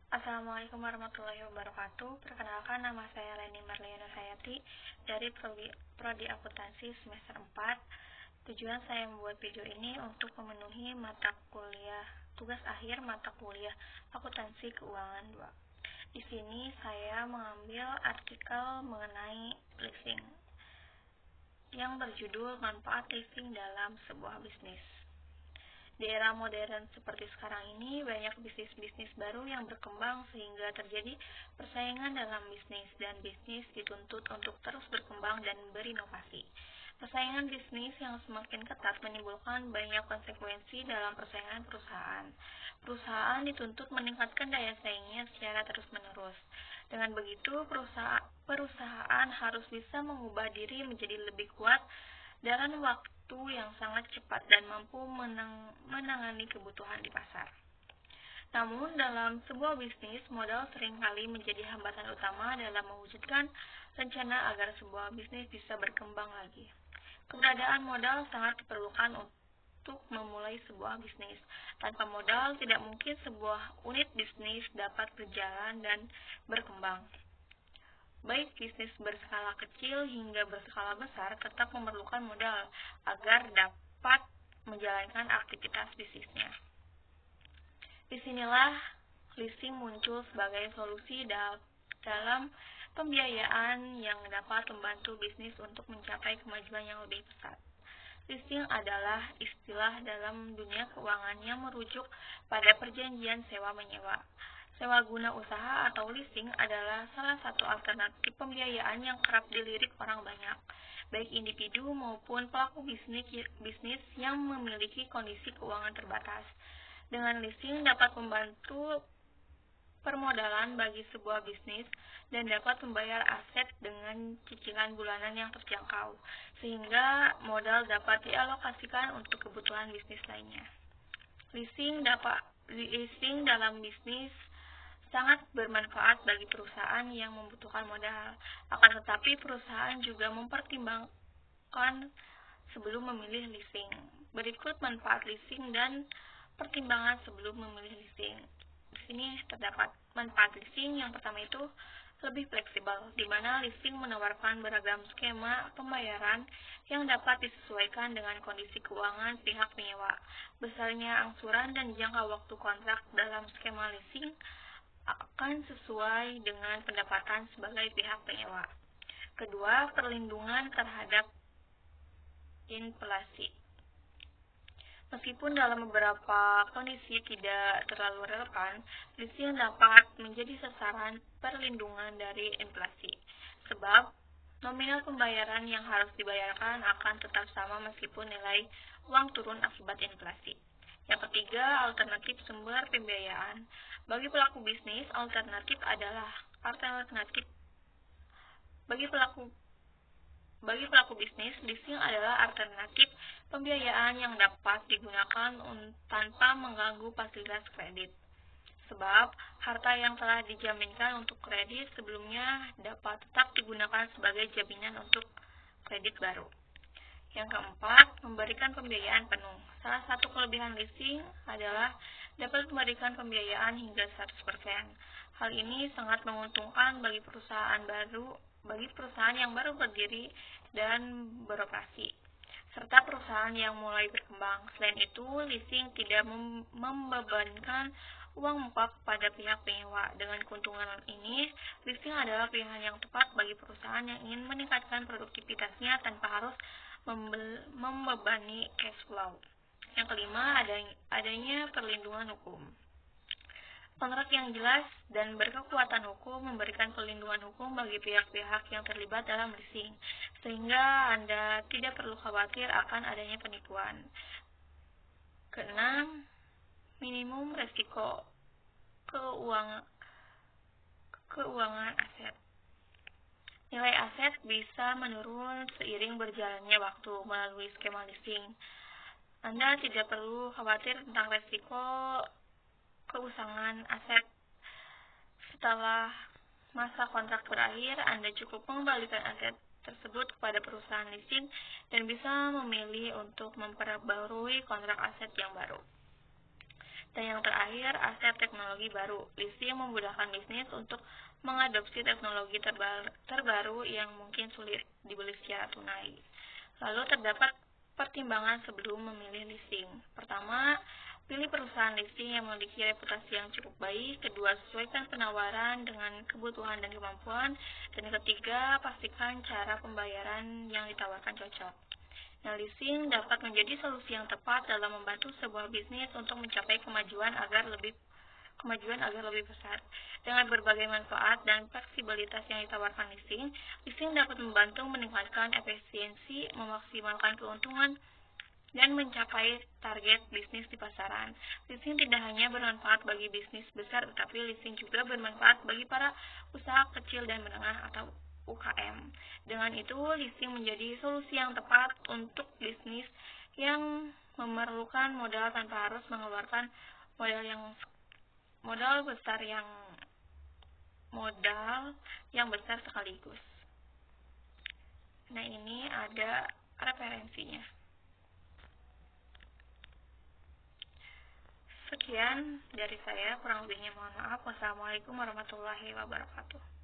Assalamualaikum warahmatullahi wabarakatuh. Perkenalkan, nama saya Leni Marliana Hayati dari Prodi Akuntansi semester 4. Tujuan saya membuat video ini untuk memenuhi tugas akhir mata kuliah Akuntansi Keuangan 2. Di sini saya mengambil artikel mengenai leasing yang berjudul Manfaat Leasing dalam Sebuah Bisnis. Di era modern seperti sekarang ini, banyak bisnis-bisnis baru yang berkembang sehingga terjadi persaingan dalam bisnis, dan bisnis dituntut untuk terus berkembang dan berinovasi. Persaingan bisnis yang semakin ketat menimbulkan banyak konsekuensi dalam persaingan perusahaan. Perusahaan dituntut meningkatkan daya saingnya secara terus-menerus. Dengan begitu, perusahaan harus bisa mengubah diri menjadi lebih kuat dalam waktu yang sangat cepat dan mampu menangani kebutuhan di pasar. Namun, dalam sebuah bisnis, modal seringkali menjadi hambatan utama dalam mewujudkan rencana agar sebuah bisnis bisa berkembang lagi. Keberadaan modal sangat diperlukan untuk memulai sebuah bisnis. Tanpa modal, tidak mungkin sebuah unit bisnis dapat berjalan dan berkembang. Baik bisnis berskala kecil hingga berskala besar tetap memerlukan modal agar dapat menjalankan aktivitas bisnisnya. Disinilah leasing muncul sebagai solusi dalam pembiayaan yang dapat membantu bisnis untuk mencapai kemajuan yang lebih pesat. Leasing adalah istilah dalam dunia keuangan yang merujuk pada perjanjian sewa-menyewa. Sewa guna usaha atau leasing adalah salah satu alternatif pembiayaan yang kerap dilirik orang banyak, baik individu maupun pelaku bisnis yang memiliki kondisi keuangan terbatas. Dengan leasing dapat membantu permodalan bagi sebuah bisnis dan dapat membayar aset dengan cicilan bulanan yang terjangkau, sehingga modal dapat dialokasikan untuk kebutuhan bisnis lainnya. Leasing dalam bisnis sangat bermanfaat bagi perusahaan yang membutuhkan modal. Akan tetapi, perusahaan juga mempertimbangkan sebelum memilih leasing. Berikut manfaat leasing dan pertimbangan sebelum memilih leasing. Di sini terdapat manfaat leasing. Yang pertama itu lebih fleksibel, di mana leasing menawarkan beragam skema pembayaran yang dapat disesuaikan dengan kondisi keuangan pihak penyewa. Besarnya angsuran dan jangka waktu kontrak dalam skema leasing akan sesuai dengan pendapatan sebagai pihak penyewa. Kedua, perlindungan terhadap inflasi. Meskipun dalam beberapa kondisi tidak terlalu relevan, leasing dapat menjadi sasaran perlindungan dari inflasi. Sebab, nominal pembayaran yang harus dibayarkan akan tetap sama meskipun nilai uang turun akibat inflasi. Yang ketiga, alternatif sumber pembiayaan. Bagi pelaku bisnis, leasing adalah alternatif pembiayaan yang dapat digunakan tanpa mengganggu fasilitas kredit. Sebab, harta yang telah dijaminkan untuk kredit sebelumnya dapat tetap digunakan sebagai jaminan untuk kredit baru. Yang keempat, memberikan pembiayaan penuh. Salah satu kelebihan leasing adalah dapat memberikan pembiayaan hingga 100%. Hal ini sangat menguntungkan bagi perusahaan yang baru berdiri dan beroperasi, serta perusahaan yang mulai berkembang. Selain itu, leasing tidak membebankan uang muka kepada pihak penyewa. Dengan keuntungan ini, leasing adalah pilihan yang tepat bagi perusahaan yang ingin meningkatkan produktivitasnya tanpa harus membebani cash flow. Yang kelima, adanya perlindungan hukum. Kontrak yang jelas dan berkekuatan hukum memberikan perlindungan hukum bagi pihak-pihak yang terlibat dalam leasing, sehingga Anda tidak perlu khawatir akan adanya penipuan. Keenam, minimum resiko keuangan aset. Nilai aset bisa menurun seiring berjalannya waktu melalui skema leasing. Anda tidak perlu khawatir tentang resiko keusangan aset. Setelah masa kontrak berakhir, Anda cukup mengembalikan aset tersebut kepada perusahaan leasing dan bisa memilih untuk memperbarui kontrak aset yang baru. Dan yang terakhir, aset teknologi baru. Leasing memudahkan bisnis untuk mengadopsi teknologi terbaru yang mungkin sulit dibeli secara tunai. Lalu terdapat pertimbangan sebelum memilih leasing. Pertama, pilih perusahaan leasing yang memiliki reputasi yang cukup baik. Kedua, sesuaikan penawaran dengan kebutuhan dan kemampuan. Dan ketiga, pastikan cara pembayaran yang ditawarkan cocok. Nah, leasing dapat menjadi solusi yang tepat dalam membantu sebuah bisnis untuk mencapai kemajuan agar lebih besar. Dengan berbagai manfaat dan fleksibilitas yang ditawarkan leasing dapat membantu meningkatkan efisiensi, memaksimalkan keuntungan, dan mencapai target bisnis di pasaran. Leasing tidak hanya bermanfaat bagi bisnis besar, tetapi leasing juga bermanfaat bagi para usaha kecil dan menengah atau UKM. Dengan itu, leasing menjadi solusi yang tepat untuk bisnis yang memerlukan modal tanpa harus mengeluarkan modal yang besar sekaligus. Nah, ini ada referensinya. Sekian dari saya, kurang lebihnya mohon maaf. Wassalamualaikum warahmatullahi wabarakatuh.